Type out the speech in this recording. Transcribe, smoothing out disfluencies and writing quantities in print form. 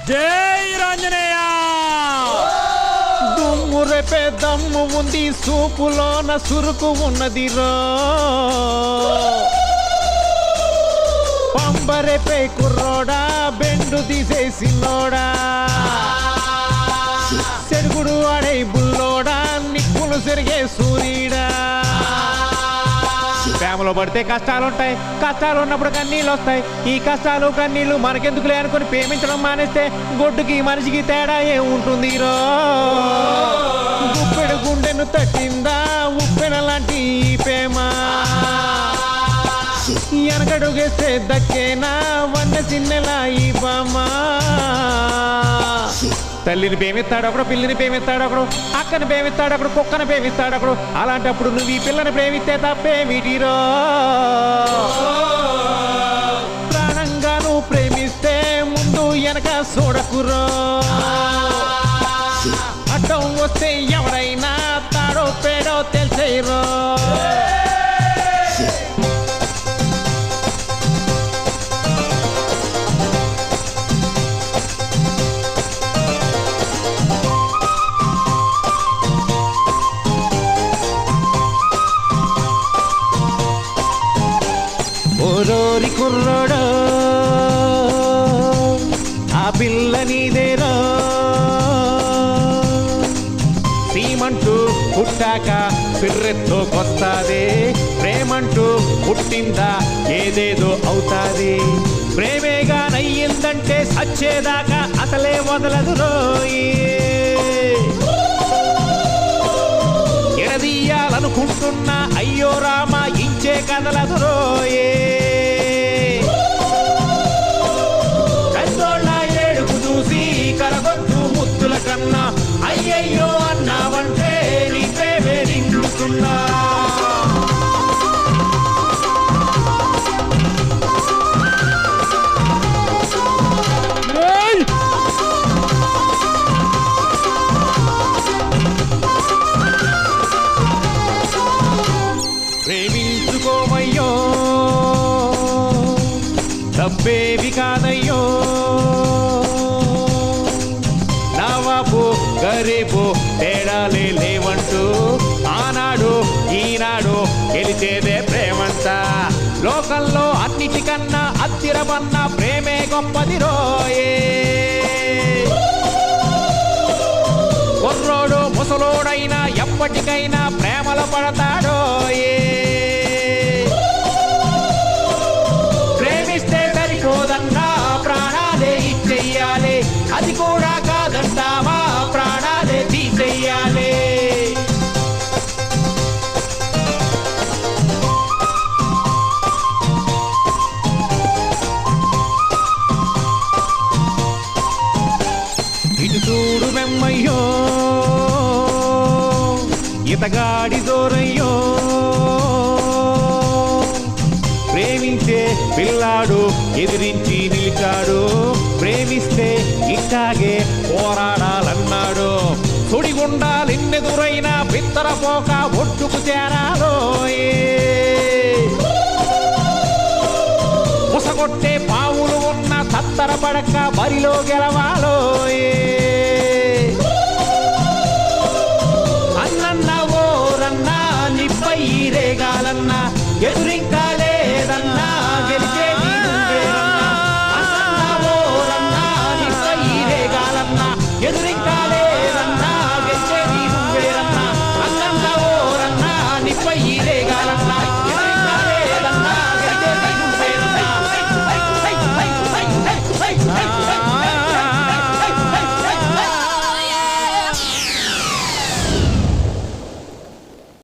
జై రాంజనేయ. దుమ్ము రేపే దమ్ము ఉంది, సూపులోన సురుకు ఉన్నదిరో. పంబరేపే కుర్రోడా, బెండు తీసేసినోడా. చెరుగుడు ఆడే బుల్లోడా, నిప్పులు సెరిగే సూర్యుడా. ప్రేమలో పడితే కష్టాలుంటాయి, కష్టాలు ఉన్నప్పుడు కన్నీళ్ళు వస్తాయి. ఈ కష్టాలు కన్నీళ్లు మనకెందుకులే అనుకుని ప్రేమించడం మానేస్తే గొడ్డుకి మనిషికి తేడా ఏముంటుంది రో. గుప్పెడు గుండెను తట్టిందా ఉప్పెన లాంటి ఈ ప్రేమ. వెనకడుగేస్తే దక్కేనా వన్న చిన్నెలా ఈ బామ్మ. తల్లిని ప్రేమిస్తాడు ఒకడు, పిల్లిని ప్రేమిస్తాడు ఒకడు, అక్కని ప్రేమిస్తాడు ఒకడు, కుక్కని ప్రేమిస్తాడు ఒకడు. అలాంటప్పుడు నువ్వు ఈ పిల్లని ప్రేమిస్తే తప్పేమిటిరో. ప్రాణంగా నువ్వు ప్రేమిస్తే ముందు వెనక చూడకురో. అడ్డం వస్తే ఎవడైనా తాడో పేడో తెలిసేరో. ఓరోరి కుర్రోడో, ఆ పిల్ల నీదేరో. సీమంటూ పుట్టాక పిర్రెత్తో కొస్తాదే, ప్రేమంటూ పుట్టిందా ఏదేదో అవుతాది. ప్రేమేగా నయ్యిందంటే సచ్చేదాకా అసలే వదలదు రోయి. ఎడదీయాలనుకుంటున్నా అయ్యో రామా ఇంచే కదలదు రోయే. కన్నోళ్ళ ఏడుపు చూసి కరగొట్టు ముత్తుల కన్నా అయ్యయ్యో అన్నావంటే నీ ప్రేమే నిండుతున్నా. ప్రేమించుకోమయ్యో తప్పేవి కాదయ్యో. నావాపు గరీబు తేడాలే లేవంటూ ఆనాడు ఈనాడు గెలిచేదే ప్రేమంతా. లోకంలో అన్నిటికన్నా అత్తిరమన్న ప్రేమే గొప్పది రోయే. కుర్రోడు ముసలోడైనా ఎప్పటికైనా ప్రేమలో పడతాడోయే. ప్రేమిస్తే సరిపోదన్నా ప్రాణాలే ఇచ్చెయ్యాలి, అది కూడా కాదంటావా ప్రాణాలే తీసెయ్యాలి. ఇటు చూడు మెమ్మయ్యో, ఇతగాడి దూరయ్యో. ప్రేమించే పిల్లాడు ఎదిరించి నిలిచాడు, ప్రేమిస్తే ఇట్టాగే పోరాడాలన్నాడు. సుడిగుండాలెన్నెదురైనా బిత్తరపోక ఒడ్డుకు చేరాలోయే. ఉసగొట్టే పావులు ఉన్న తత్తర పడక బరిలో గెలవాలోయే.